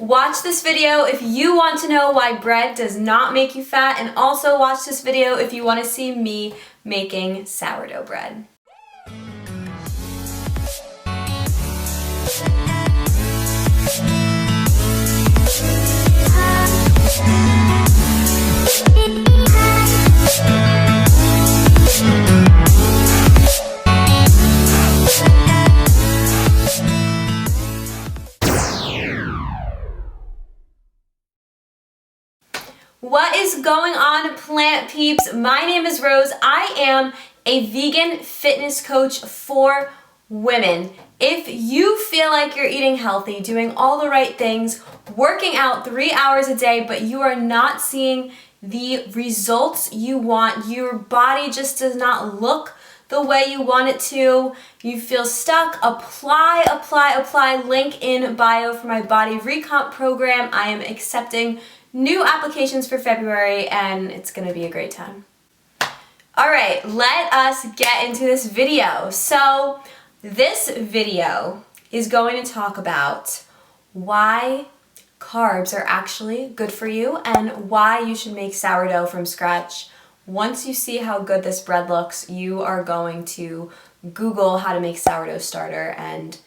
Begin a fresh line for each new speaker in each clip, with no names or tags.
Watch this video if you want to know why bread does not make you fat, and also watch this video if you want to see me making sourdough bread. What is going on, plant peeps? My name is Rose. I am a vegan fitness coach for women. If you feel like you're eating healthy, doing all the right things, working out 3 hours a day, but you are not seeing the results you want, your body just does not look the way you want it to, you feel stuck, apply. Link in bio for my body recomp program. I am accepting new applications for February, and it's gonna be a great time. All right, let us get into this video. So this video is going to talk about why carbs are actually good for you and why you should make sourdough from scratch. Once you see how good this bread looks, you are going to Google how to make sourdough starter, and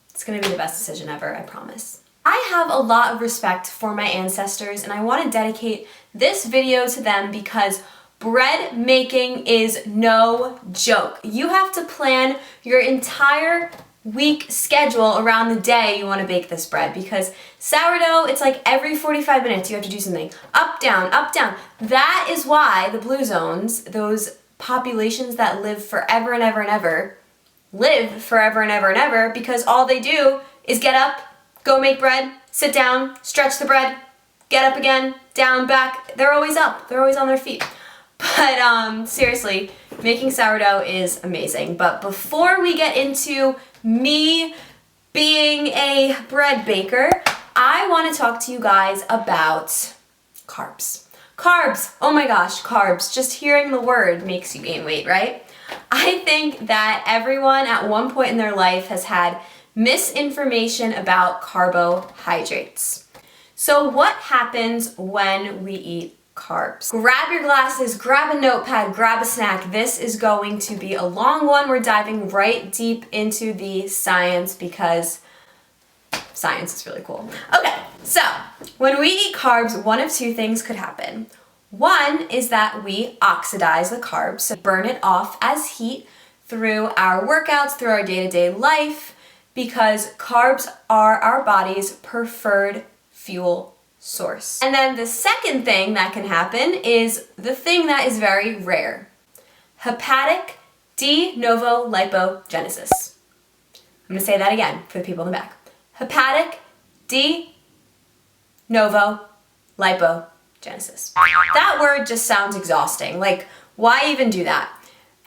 it's gonna be the best decision ever, I promise. I have a lot of respect for my ancestors, and I want to dedicate this video to them because bread making is no joke. You have to plan your entire week schedule around the day you want to bake this bread, because sourdough, it's like every 45 minutes you have to do something. Up, down, up, down. That is why the blue zones, those populations that live forever and ever and ever, live forever and ever and ever, because all they do is get up, go make bread, sit down, stretch the bread, get up again, down, back. They're always up. They're always on their feet. But seriously, making sourdough is amazing. But before we get into me being a bread baker, I want to talk to you guys about carbs. Carbs. Oh my gosh, carbs. Just hearing the word makes you gain weight, right? I think that everyone at one point in their life has had misinformation about carbohydrates. So what happens when we eat carbs? Grab your glasses, grab a notepad, grab a snack. This is going to be a long one. We're diving right deep into the science because science is really cool. Okay, so when we eat carbs, one of two things could happen. One is that we oxidize the carbs, so burn it off as heat through our workouts, through our day-to-day life, because carbs are our body's preferred fuel source. And then the second thing that can happen is the thing that is very rare: hepatic de novo lipogenesis. I'm gonna say that again for the people in the back. Hepatic de novo lipogenesis. That word just sounds exhausting. Like, why even do that?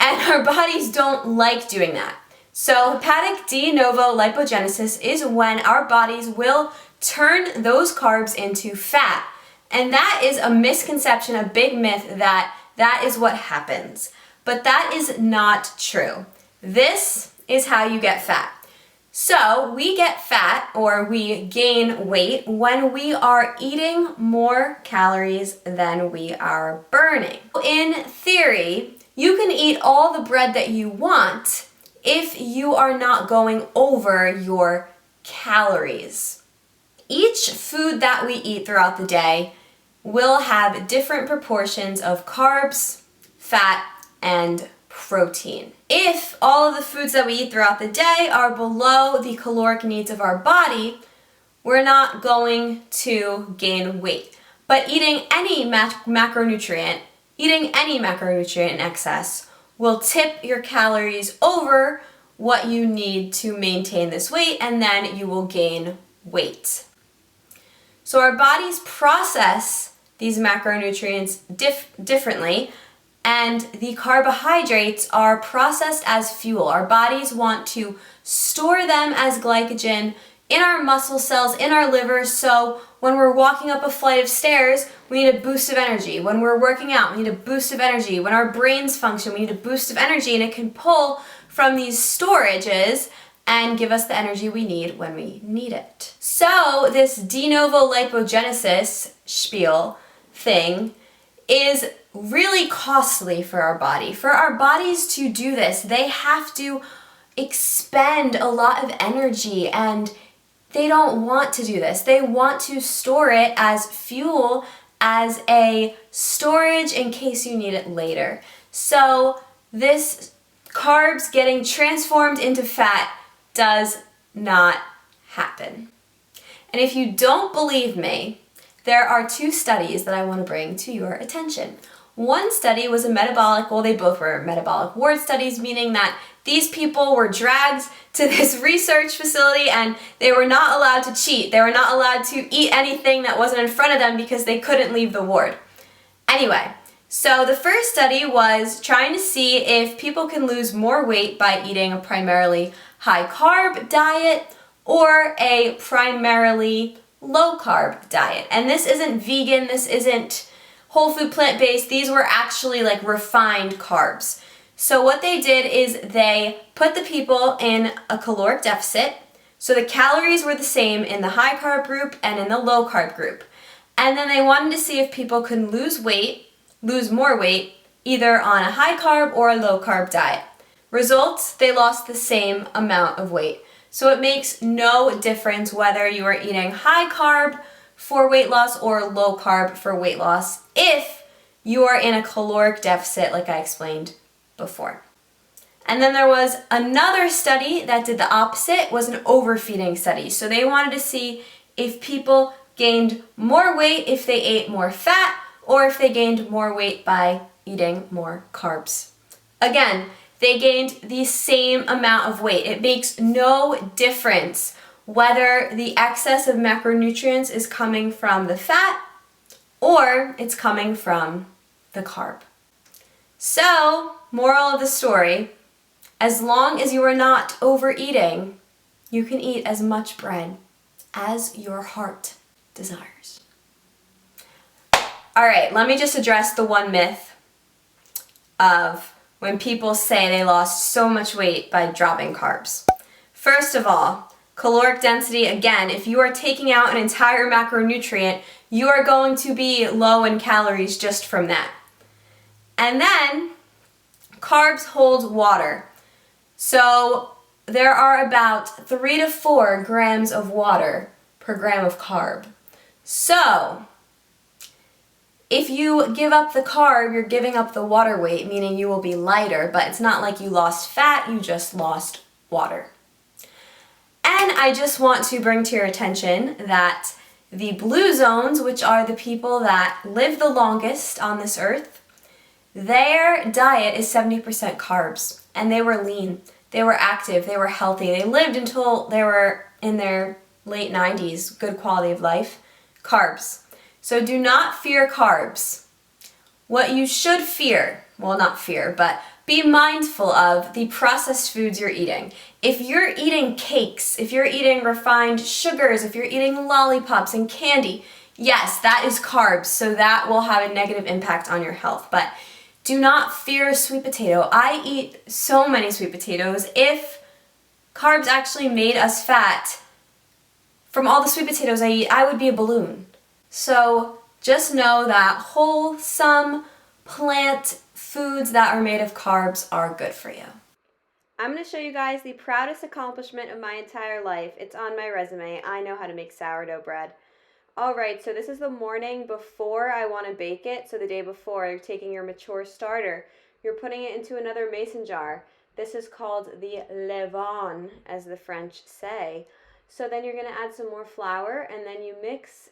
And our bodies don't like doing that. So hepatic de novo lipogenesis is when our bodies will turn those carbs into fat. And that is a misconception, a big myth that is what happens. But that is not true. This is how you get fat. So we get fat, or we gain weight, when we are eating more calories than we are burning. In theory, you can eat all the bread that you want if you are not going over your calories. Each food that we eat throughout the day will have different proportions of carbs, fat, and protein. If all of the foods that we eat throughout the day are below the caloric needs of our body, we're not going to gain weight. But eating any macronutrient in excess will tip your calories over what you need to maintain this weight, and then you will gain weight. So our bodies process these macronutrients differently, and the carbohydrates are processed as fuel. Our bodies want to store them as glycogen in our muscle cells, in our liver, so when we're walking up a flight of stairs, we need a boost of energy. When we're working out, we need a boost of energy. When our brains function, we need a boost of energy, and it can pull from these storages and give us the energy we need when we need it. So this de novo lipogenesis spiel thing is really costly for our body. For our bodies to do this, they have to expend a lot of energy, and they don't want to do this. They want to store it as fuel, as a storage in case you need it later. So this carbs getting transformed into fat does not happen. And if you don't believe me, there are 2 studies that I want to bring to your attention. One study was they both were metabolic ward studies, meaning that these people were dragged to this research facility and they were not allowed to cheat. They were not allowed to eat anything that wasn't in front of them because they couldn't leave the ward. Anyway, so the first study was trying to see if people can lose more weight by eating a primarily high carb diet or a primarily low carb diet. And this isn't vegan, this isn't whole food plant-based, these were actually like refined carbs. So what they did is they put the people in a caloric deficit, so the calories were the same in the high carb group and in the low carb group. And then they wanted to see if people could lose more weight, either on a high carb or a low carb diet. Results, they lost the same amount of weight. So it makes no difference whether you are eating high carb for weight loss or low carb for weight loss if you are in a caloric deficit like I explained before. And then there was another study that did the opposite, was an overfeeding study. So they wanted to see if people gained more weight if they ate more fat or if they gained more weight by eating more carbs. Again, they gained the same amount of weight. It makes no difference whether the excess of macronutrients is coming from the fat or it's coming from the carb. So, moral of the story, as long as you are not overeating, you can eat as much bread as your heart desires. All right, let me just address the one myth of when people say they lost so much weight by dropping carbs. First of all, caloric density, again, if you are taking out an entire macronutrient, you are going to be low in calories just from that. And then, carbs hold water. So there are about 3 to 4 grams of water per gram of carb. So if you give up the carb, you're giving up the water weight, meaning you will be lighter, but it's not like you lost fat, you just lost water. And I just want to bring to your attention that the blue zones, which are the people that live the longest on this earth, their diet is 70% carbs, and they were lean, they were active, they were healthy, they lived until they were in their late 90s, good quality of life, carbs. So do not fear carbs. What you should fear, well, not fear, but be mindful of the processed foods you're eating. If you're eating cakes, if you're eating refined sugars, if you're eating lollipops and candy, yes, that is carbs, so that will have a negative impact on your health. But do not fear sweet potato. I eat so many sweet potatoes. If carbs actually made us fat, from all the sweet potatoes I eat, I would be a balloon. So just know that wholesome plant foods that are made of carbs are good for you. I'm going to show you guys the proudest accomplishment of my entire life. It's on my resume. I know how to make sourdough bread. Alright, so this is the morning before I want to bake it. So the day before, you're taking your mature starter, you're putting it into another mason jar. This is called the levain, as the French say. So then you're going to add some more flour, and then you mix,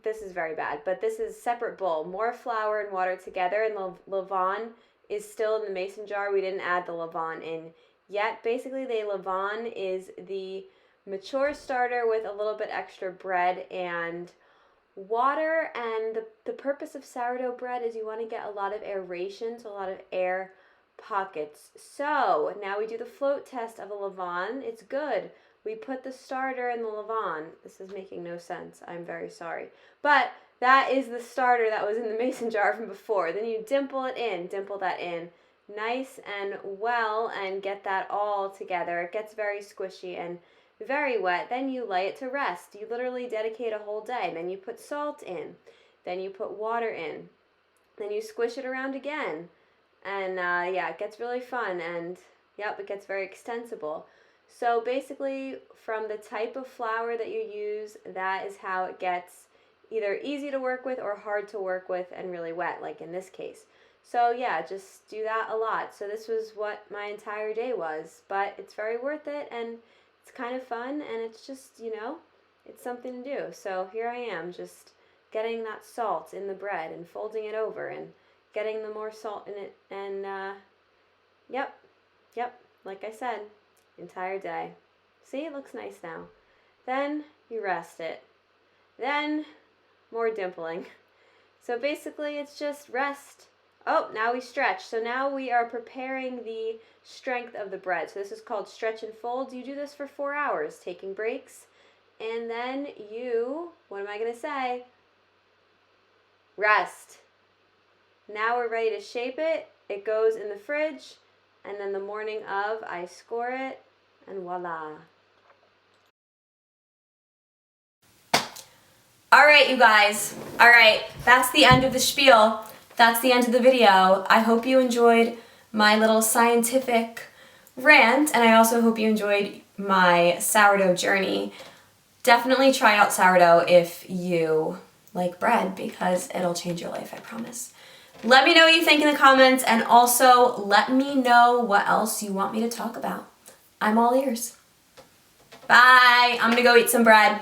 this is very bad, but this is separate bowl, more flour and water together, and the levain is still in the mason jar. We didn't add the levain in yet. Basically, the levain is the mature starter with a little bit extra bread and water, and the purpose of sourdough bread is you want to get a lot of aeration, so a lot of air pockets. So now we do the float test of the levain. It's good. We put the starter in the levain. This is making no sense. I'm very sorry. But that is the starter that was in the mason jar from before. Then you dimple that in, nice and well and get that all together. It gets very squishy and very wet. Then you lay it to rest. You literally dedicate a whole day. Then you put salt in. Then you put water in. Then you squish it around again. And yeah, it gets really fun, and yep, it gets very extensible. So basically, from the type of flour that you use, that is how it gets either easy to work with or hard to work with and really wet, like in this case. So yeah, just do that a lot. So this was what my entire day was, but it's very worth it, and it's kind of fun, and it's just, you know, it's something to do. So here I am, just getting that salt in the bread and folding it over and getting the more salt in it, and yep, like I said, entire day. See, it looks nice now. Then you rest it. Then more dimpling. So basically it's just rest. Oh, now we stretch. So now we are preparing the strength of the bread. So this is called stretch and fold. You do this for 4 hours, taking breaks, and then you, what am I going to say? Rest. Now we're ready to shape it. It goes in the fridge, and then the morning of, I score it, and voila. All right, you guys. All right, that's the end of the spiel. That's the end of the video. I hope you enjoyed my little scientific rant, and I also hope you enjoyed my sourdough journey. Definitely try out sourdough if you like bread, because it'll change your life, I promise. Let me know what you think in the comments, and also let me know what else you want me to talk about. I'm all ears. Bye. I'm gonna go eat some bread.